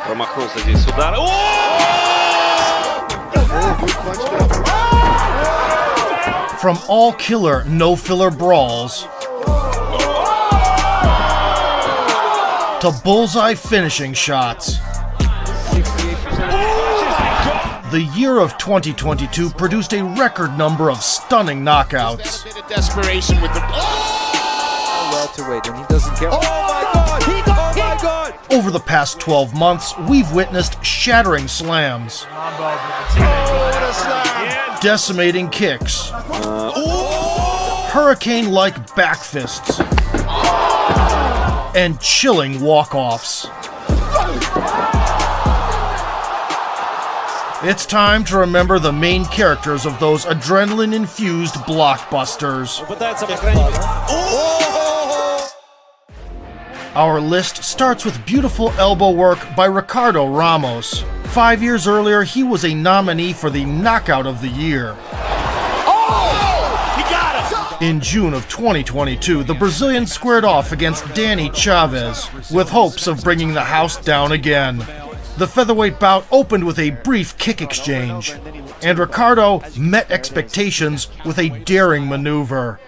Промахнулся здесь удар. From all-killer, no-filler brawls to bullseye finishing shots, the year of 2022 produced a record number of stunning knockouts. Desperation with the welterweight, and he doesn't care. Oh my God! He got my God! Over the past 12 months, we've witnessed shattering slams, decimating kicks, hurricane-like back fists, and chilling walk-offs. It's time to remember the main characters of those adrenaline-infused blockbusters. Our list starts with beautiful elbow work by Ricardo Ramos. 5 years earlier, he was a nominee for the Knockout of the Year. He got him! In June of 2022, the Brazilian squared off against Danny Chaves, with hopes of bringing the house down again. The featherweight bout opened with a brief kick exchange, and Ricardo met expectations with a daring maneuver.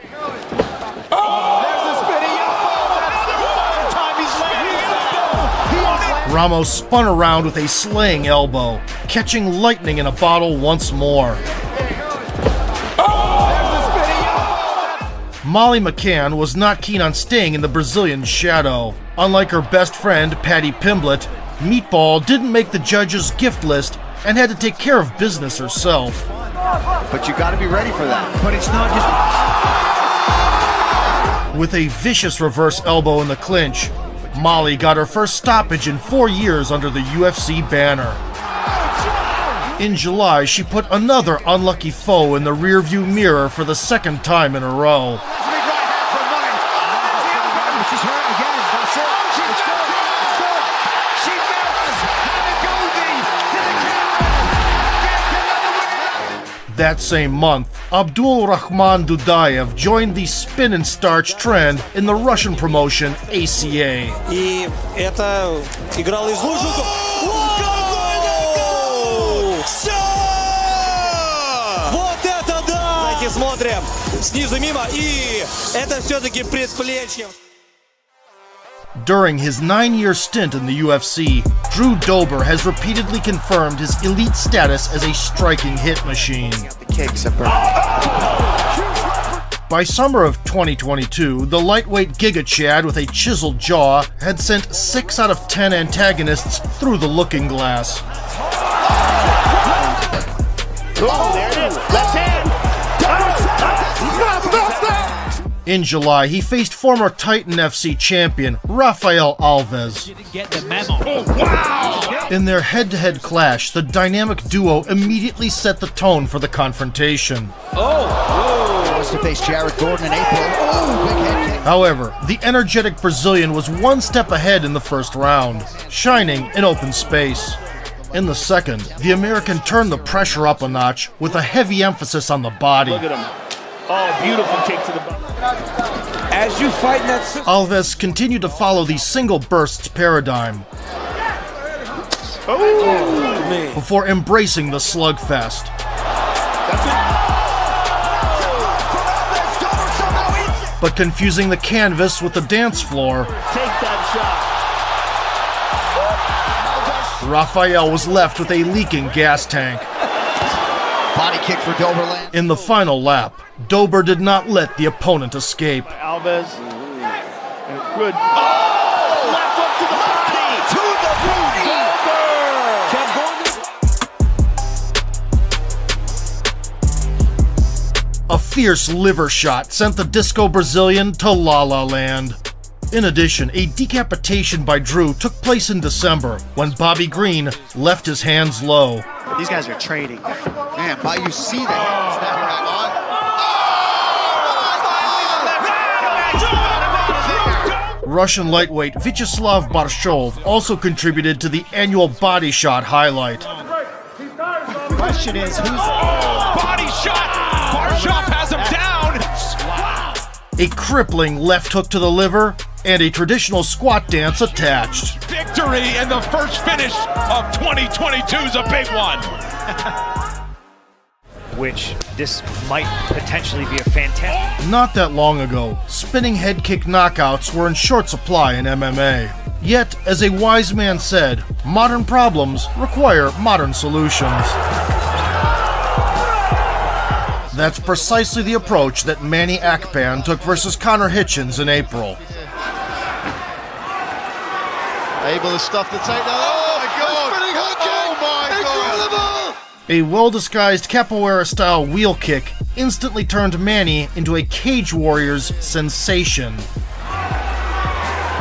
Ramos spun around with a slaying elbow, catching lightning in a bottle once more. Molly McCann was not keen on staying in the Brazilian shadow. Unlike her best friend, Patty Pimblett, Meatball didn't make the judges' gift list and had to take care of business herself. But you gotta be ready for that. But it's not just... With a vicious reverse elbow in the clinch, Molly got her first stoppage in 4 years under the UFC banner. In July, she put another unlucky foe in the rearview mirror for the second time in a row. That same month, Abdul Rahman Dudayev joined the spin and starch trend in the Russian promotion ACA. И это играл из лучников. Все! Вот это да! Давайте смотрим. Снизу мимо. И это все-таки предплечье. During his 9-year stint in the UFC, Drew Dober has repeatedly confirmed his elite status as a striking hit machine. By summer of 2022, the lightweight Giga Chad with a chiseled jaw had sent 6 out of 10 antagonists through the looking glass. Oh, there it is. Left hand. In July, he faced former Titan FC champion Rafael Alves. In their head-to-head clash, the dynamic duo immediately set the tone for the confrontation. Wants to face Jared Gordon in April. Oh, big head kick. However, the energetic Brazilian was one step ahead in the first round, shining in open space. In the second, the American turned the pressure up a notch with a heavy emphasis on the body. Look at him. Oh, beautiful kick to the body. As you fight that... Alves continued to follow the single bursts paradigm before embracing the slugfest. But confusing the canvas with the dance floor, Take that shot. Rafael was left with a leaking gas tank. Body kick for Doberland. In the final lap, Dober did not let the opponent escape. Alves. Good. Oh! Left hook to the body. A fierce liver shot sent the Disco Brazilian to La La Land. In addition, a decapitation by Drew took place in December when Bobby Green left his hands low. These guys are trading. Man, but you see that. Snapping back on. Russian lightweight Vyacheslav Barshov also contributed to the annual Body Shot highlight. The question is, who's... Body shot. Barshov has him down. A crippling left hook to the liver and a traditional squat dance attached. Victory in the first finish of 2022 is a big one. Which this might potentially be a fantastic... Not that long ago, spinning head kick knockouts were in short supply in MMA. Yet, as a wise man said, modern problems require modern solutions. That's precisely the approach that Manny Akpan took versus Connor Hitchens in April. Able to stuff the takedown. Oh my God! Spinning hook kick! Oh my God! A well-disguised capoeira-style wheel kick instantly turned Manny into a Cage Warriors sensation.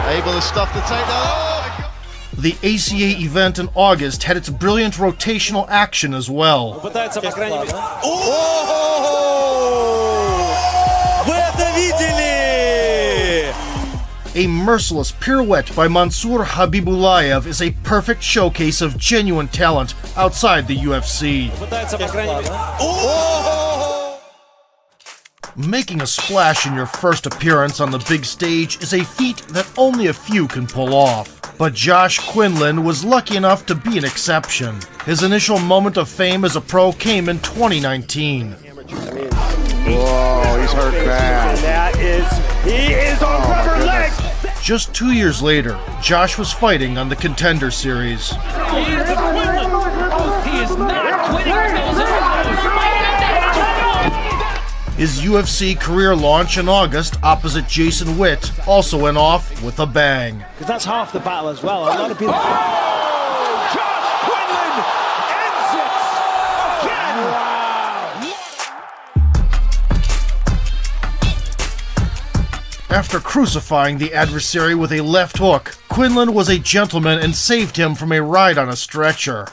Able to stuff the takedown. Oh my God! The ACA event in August had its brilliant rotational action as well. Пытается, по крайней мере... Вы это видели? A merciless pirouette by Mansour Habibullayev is a perfect showcase of genuine talent outside the UFC. Пытается, по крайней мере... Making a splash in your first appearance on the big stage is a feat that only a few can pull off. But Josh Quinlan was lucky enough to be an exception. His initial moment of fame as a pro came in 2019. Whoa, he's hurt bad. He is on rubber legs. Just 2 years later, Josh was fighting on the Contender Series. He is not quitting. His UFC career launch in August opposite Jason Witt also went off with a bang. Because that's half the battle as well. A lot of people... Josh Quinlan ends it again. After crucifying the adversary with a left hook, Quinlan was a gentleman and saved him from a ride on a stretcher.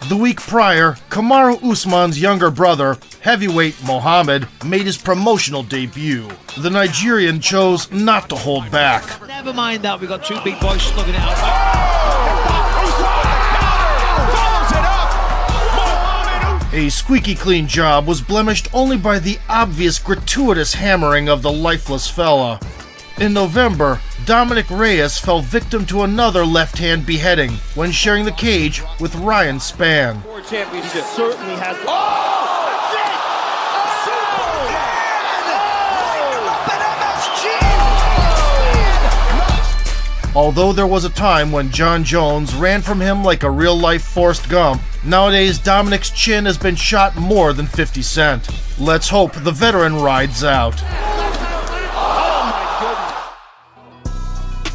The week prior, Kamaru Usman's younger brother, heavyweight Mohammed, made his promotional debut. The Nigerian chose not to hold back. Never mind that, we've got two big boys slugging it out. A squeaky clean job was blemished only by the obvious gratuitous hammering of the lifeless fella. In November, Dominic Reyes fell victim to another left-hand beheading when sharing the cage with Ryan Spann. Championship certainly has... Although there was a time when John Jones ran from him like a real-life Forrest Gump, nowadays Dominic's chin has been shot more than 50 Cent. Let's hope the veteran rides out.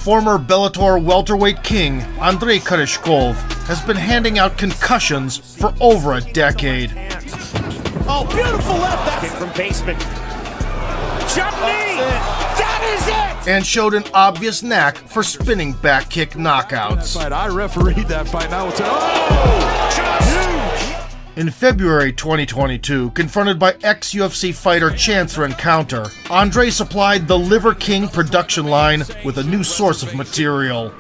Former Bellator welterweight king Andrei Koreshkov has been handing out concussions for over a decade. Oh, beautiful left! Kick from basement. Jump knee! That is it! And showed an obvious knack for spinning back kick knockouts. I refereed that fight. Now it's In February 2022, confronted by ex-UFC fighter Chance Rencounter, Andre supplied the Liver King production line with a new source of material.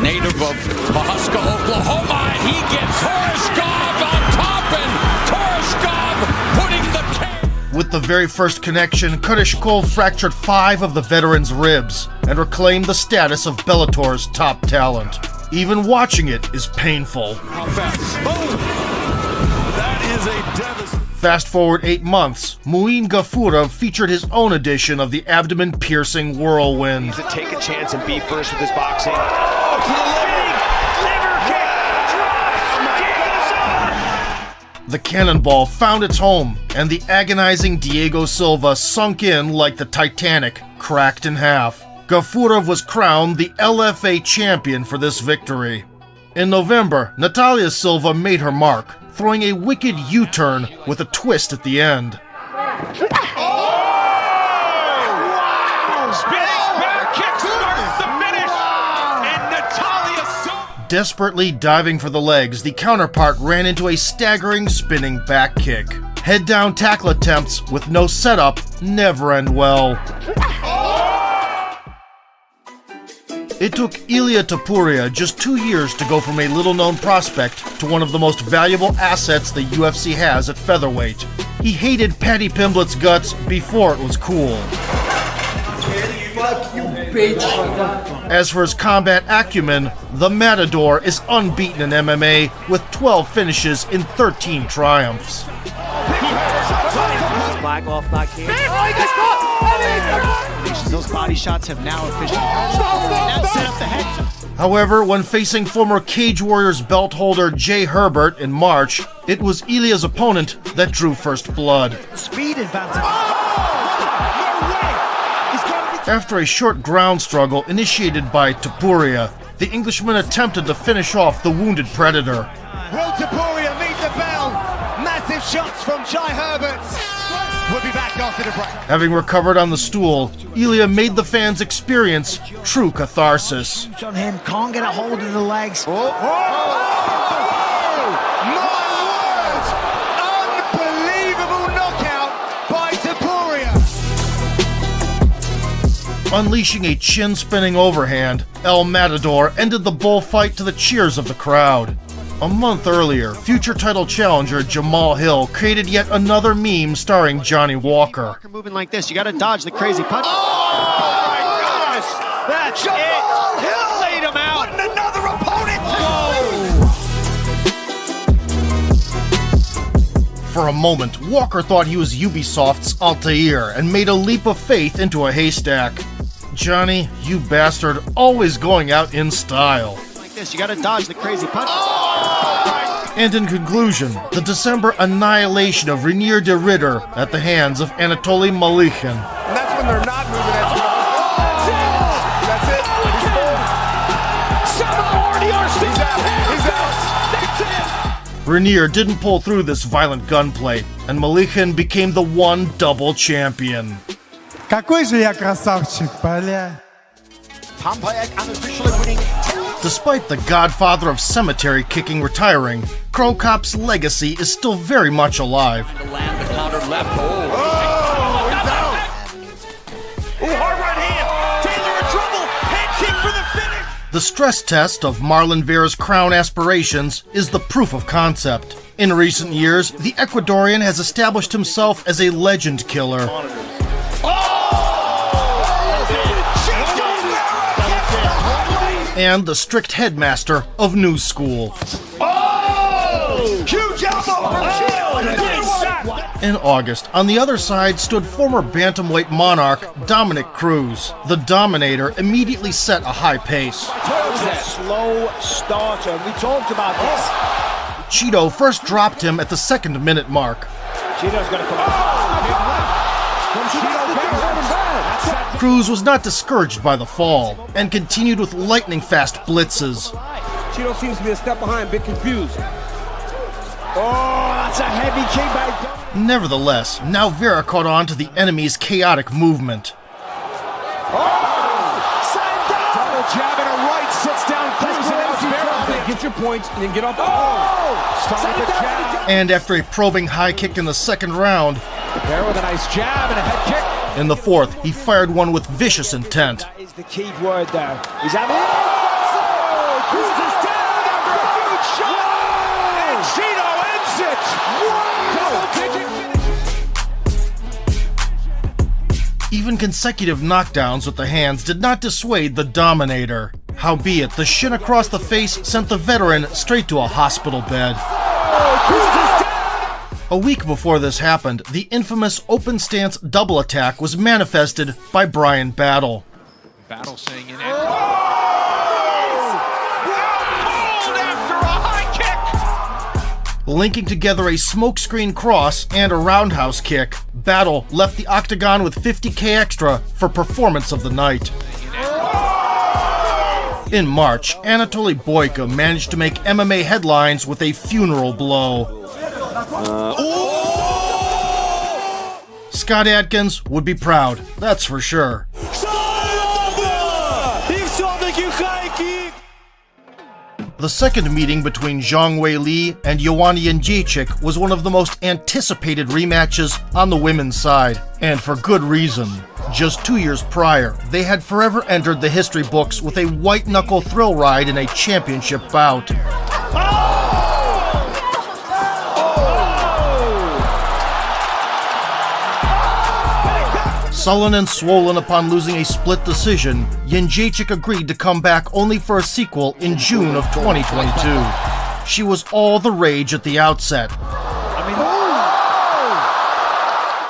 Native of Pahuska, Oklahoma, and he gets Koreshkov on top, and Koreshkov putting the cage. With the very first connection, Koreshkov fractured 5 of the veteran's ribs and reclaimed the status of Bellator's top talent. Even watching it is painful. Fast forward 8 months, Muin Gafurov featured his own edition of the abdomen-piercing whirlwind. To take a chance and be first with his boxing. The cannonball found its home, and the agonizing Diego Silva sunk in like the Titanic, cracked in half. Gafurov was crowned the LFA champion for this victory. In November, Natalia Silva made her mark, throwing a wicked U-turn with a twist at the end. spinning back kick starts the finish, and Natalia Silva. Desperately diving for the legs, the counterpart ran into a staggering spinning back kick. Head-down tackle attempts with no setup never end well. It took Ilya Topuria just 2 years to go from a little-known prospect to one of the most valuable assets the UFC has at featherweight. He hated Paddy Pimblett's guts before it was cool. As for his combat acumen, the Matador is unbeaten in MMA with 12 finishes in 13 triumphs. Flag off that kid. Those body shots have now officially set up the head. However, when facing former Cage Warriors belt holder Jay Herbert in March, it was Ilya's opponent that drew first blood. Speed advantage. After a short ground struggle initiated by Topuria, the Englishman attempted to finish off the wounded Predator. Will Topuria meet the bell? Massive shots from Jai Herbert. We'll be back after the break. Having recovered on the stool, Ilya made the fans experience true catharsis. On him, can't get a hold of the legs. My word! Unbelievable knockout by Topuria. Unleashing a chin-spinning overhand, El Matador ended the bullfight to the cheers of the crowd. A month earlier, future title challenger Jamal Hill created yet another meme starring Johnny Walker. Moving like this, you gotta dodge the crazy punch. Oh my gosh! That's Jamal Hill laid him out. putting another opponent. For a moment, Walker thought he was Ubisoft's Altair and made a leap of faith into a haystack. Johnny, you bastard, always going out in style. Like this, you gotta dodge the crazy punch. And in conclusion, the December annihilation of Rainier de Ridder at the hands of Anatoly Malikhin. And that's when they're not moving at you. That's it. He's out. Rainier didn't pull through this violent gunplay, and Malikhin became the one double champion. Какой же я красавчик, бля. Despite the godfather of cemetery kicking retiring, Cro Cop's legacy is still very much alive. Land the counter left. Hard right hand. Taylor in trouble. Head kick for the finish. The stress test of Marlon Vera's crown aspirations is the proof of concept. In recent years, the Ecuadorian has established himself as a legend killer. And the strict headmaster of New School. Huge elbow from Chino. In August, on the other side stood former bantamweight monarch Dominic Cruz. The Dominator immediately set a high pace. Slow starter. We talked about this. Cheeto first dropped him at the 2nd-minute mark. Cheeto's gonna come Cruz was not discouraged by the fall and continued with lightning-fast blitzes. Cheeto seems to be a step behind, a bit confused. Oh, that's a heavy kick by... Nevertheless, now Vera caught on to the enemy's chaotic movement. Double jab and a right, sits down Cruz, and now Vera. Get your points and then get off. Starting the jab. And after a probing high kick in the 2nd round, Vera with a nice jab and a head kick. in the 4th, he fired one with vicious intent. That is the key word there. He's having... Cruz is down after a huge shot! And Cheeto ends it! Double-digit finish! Even consecutive knockdowns with the hands did not dissuade the Dominator. Howbeit, the shin across the face sent the veteran straight to a hospital bed. A week before this happened, the infamous open stance double attack was manifested by Brian Battle. Battle saying in After a high kick. Linking together a smokescreen cross and a roundhouse kick, Battle left the octagon with $50K extra for performance of the night. In March, Anatoly Boyka managed to make MMA headlines with a funeral blow. Scott Adkins would be proud, that's for sure. The second meeting between Zhang Weili and Joanna Jędrzejczyk was one of the most anticipated rematches on the women's side, and for good reason. Just 2 years prior, they had forever entered the history books with a white-knuckle thrill ride in a championship bout. Sullen and swollen upon losing a split decision, Jędrzejczyk agreed to come back only for a sequel in June of 2022. She was all the rage at the outset.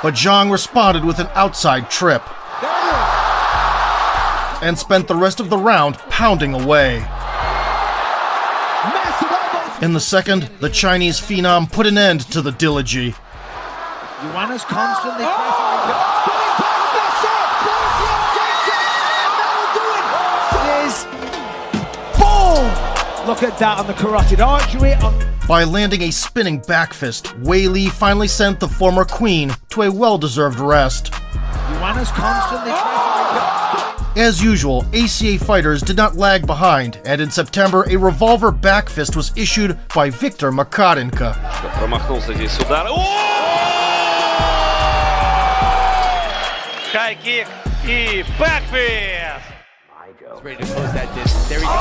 But Zhang responded with an outside trip and spent the rest of the round pounding away. In the second, the Chinese phenom put an end to the dilogy. Joanna's constantly boom! Look at that on the carotid artery. By landing a spinning back fist, Wei Li finally sent the former queen to a well-deserved rest. Joanna's constantly As usual, ACA fighters did not lag behind, and in September, a revolver back fist was issued by Viktor Makarenko. Промахнулся здесь удар. High kick и backfist. Ready to close that distance. There we go.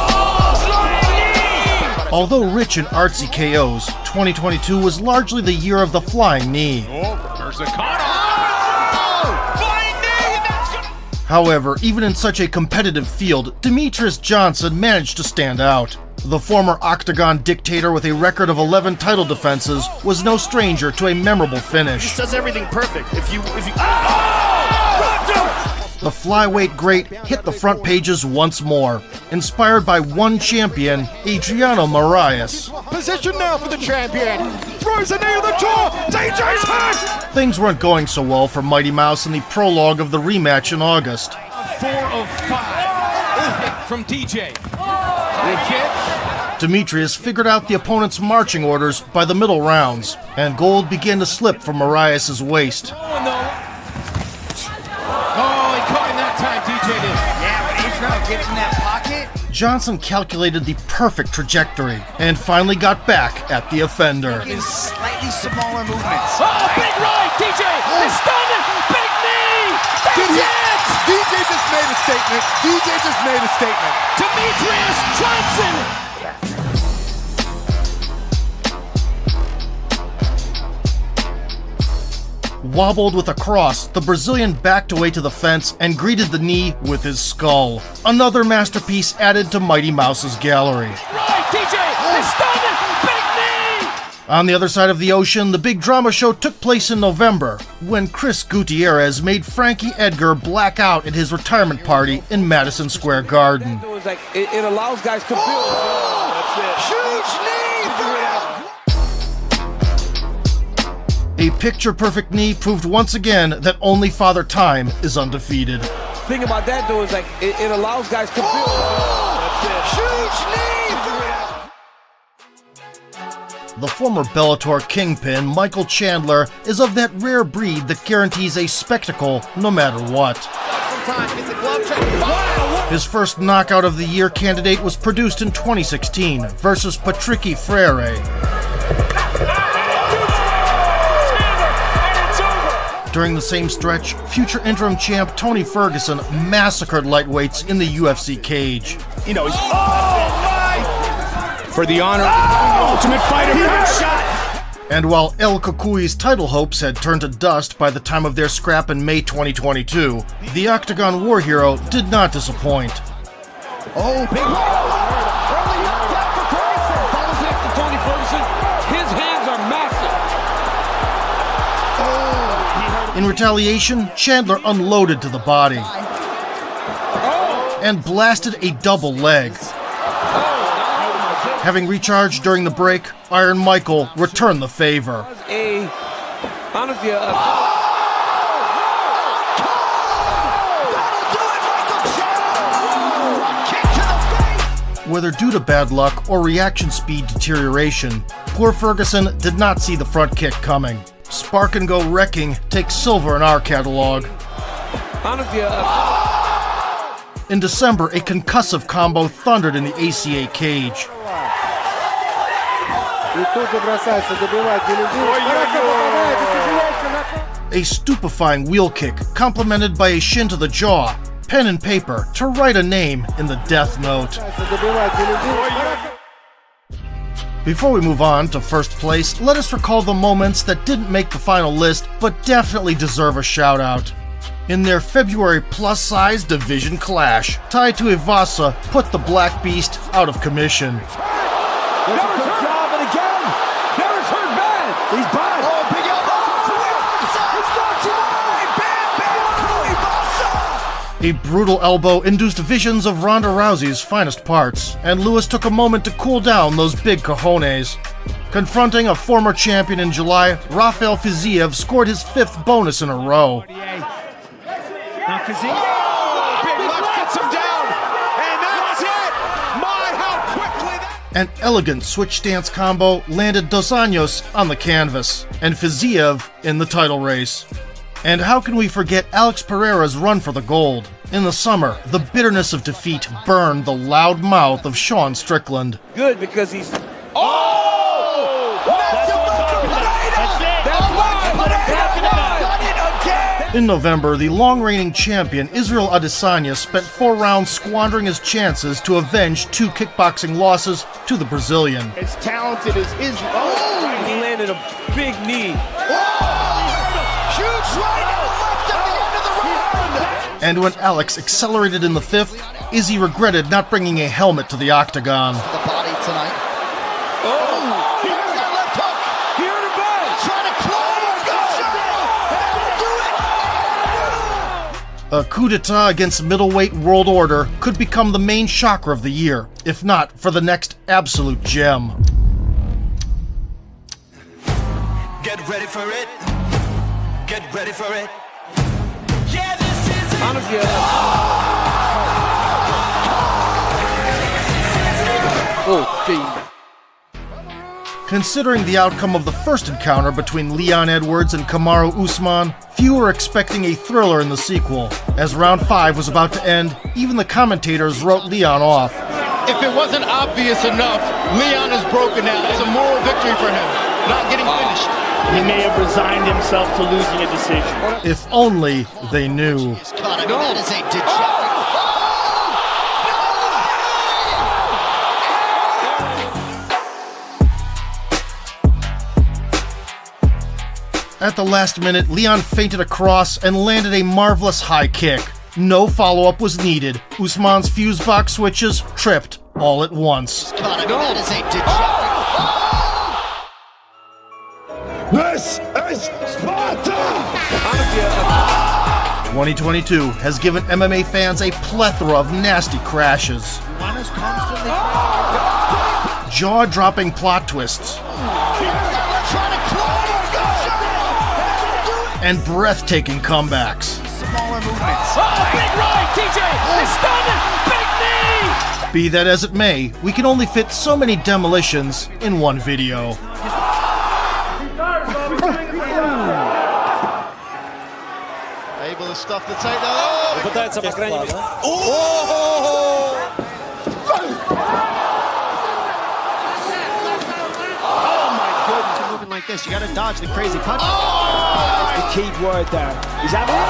Although rich in artsy KOs, 2022 was largely the year of the flying knee. There's a flying knee. However, even in such a competitive field, Demetrius Johnson managed to stand out. The former Octagon dictator with a record of 11 title defenses was no stranger to a memorable finish. Does everything perfect. If you The flyweight great hit the front pages once more, inspired by one champion, Adriano Moraes. Position now for the champion. Throws a knee to the jaw. DJ's hurt. Things weren't going so well for Mighty Mouse in the prologue of the rematch in August. 4 of 5 from DJ. The kick. Demetrius figured out the opponent's marching orders by the middle rounds, and gold began to slip from Moraes' waist. Gets in that pocket. Johnson calculated the perfect trajectory and finally got back at the offender. Slightly smaller movements. Oh, big right, DJ! It's stunning! Big knee! That's it! DJ just made a statement. DJ just made a statement. Demetrius Johnson! Wobbled with a cross, the Brazilian backed away to the fence and greeted the knee with his skull. Another masterpiece added to Mighty Mouse's gallery. Right, DJ! It's stunning! Big knee! On the other side of the ocean, the big drama show took place in November, when Chris Gutierrez made Frankie Edgar black out at his retirement party in Madison Square Garden. It allows guys to build. That's it. Huge knee! A picture-perfect knee proved once again that only Father Time is undefeated. Thing about that though is it allows guys to build. Huge knee! The former Bellator kingpin, Michael Chandler, is of that rare breed that guarantees a spectacle no matter what. His first knockout of the year candidate was produced in 2016 versus Patricky Freire. During the same stretch, future interim champ Tony Ferguson massacred lightweights in the UFC cage. You know, he's for the honor of the Ultimate Fighter. Shot. And while El Cucui's title hopes had turned to dust by the time of their scrap in May 2022, the Octagon war hero did not disappoint. Oh, big early knockdown for Ferguson. Follows it to Tony Ferguson. His hands are massive. In retaliation, Chandler unloaded to the body and blasted a double leg. Having recharged during the break, Iron Michael returned the favor. Whether due to bad luck or reaction speed deterioration, poor Ferguson did not see the front kick coming. Spark and Go Wrecking takes silver in our catalog. In December, a concussive combo thundered in the ACA cage. A stupefying wheel kick, complemented by a shin to the jaw, pen and paper to write a name in the death note. Before we move on to first place, let us recall the moments that didn't make the final list but definitely deserve a shout out. In their February plus-size division clash, tied to Ivasa put the Black Beast out of commission. There's a good job, and again, Never's hurt bad. He's back. Oh, big elbow. A brutal elbow induced visions of Ronda Rousey's finest parts, and Lewis took a moment to cool down those big cojones. Confronting a former champion in July, Rafael Fiziev scored his 5th bonus in a row. Now Fiziev. Oh, big left gets him down, and that's it. My, how quickly that... An elegant switch stance combo landed Dos Anjos on the canvas, and Fiziev in the title race. And how can we forget Alex Pereira's run for the gold? In the summer, the bitterness of defeat burned the loud mouth of Sean Strickland. Good, because he's... In November, the long-reigning champion Israel Adesanya spent 4 rounds squandering his chances to avenge 2 kickboxing losses to the Brazilian. As talented as Israel. Oh, he landed a big knee. Huge right and left at the end of the round. And when Alex accelerated in the 5th, Izzy regretted not bringing a helmet to the octagon. The body tonight. Oh, Here's that left hook. he hurt him bad. Trying to close. A coup d'etat against middleweight world order could become the main shocker of the year, if not for the next absolute gem. Get ready for it. Get ready for it. Yeah, this is it. Honestly, Considering the outcome of the first encounter between Leon Edwards and Kamaru Usman, few were expecting a thriller in the sequel. As round 5 was about to end, even the commentators wrote Leon off. If it wasn't obvious enough, Leon is broken now. It's a moral victory for him. Not getting finished. He may have resigned himself to losing a decision. If only they knew. That is a degenerate. At the last minute, Leon feinted across and landed a marvelous high kick. No follow-up was needed. Usman's fuse box switches tripped all at once. That is a degenerate. This is Sparta! 2022 has given MMA fans a plethora of nasty crashes. Jaw-dropping plot twists. And breathtaking comebacks. Smaller movements. Oh, big right, TJ! He's stunning! Big knee! Be that as it may, we can only fit so many demolitions in one video. Able to stuff the takedown. Пытается, по крайней мере. Moving like this, you gotta dodge the crazy punch. The key word there. He's having it.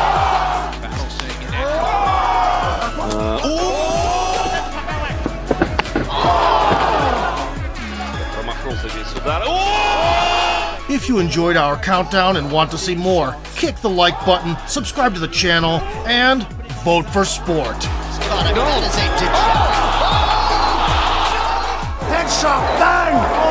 If you enjoyed our countdown and want to see more, kick the like button, subscribe to the channel, and vote for sport. That is a degenerate. Headshot, bang!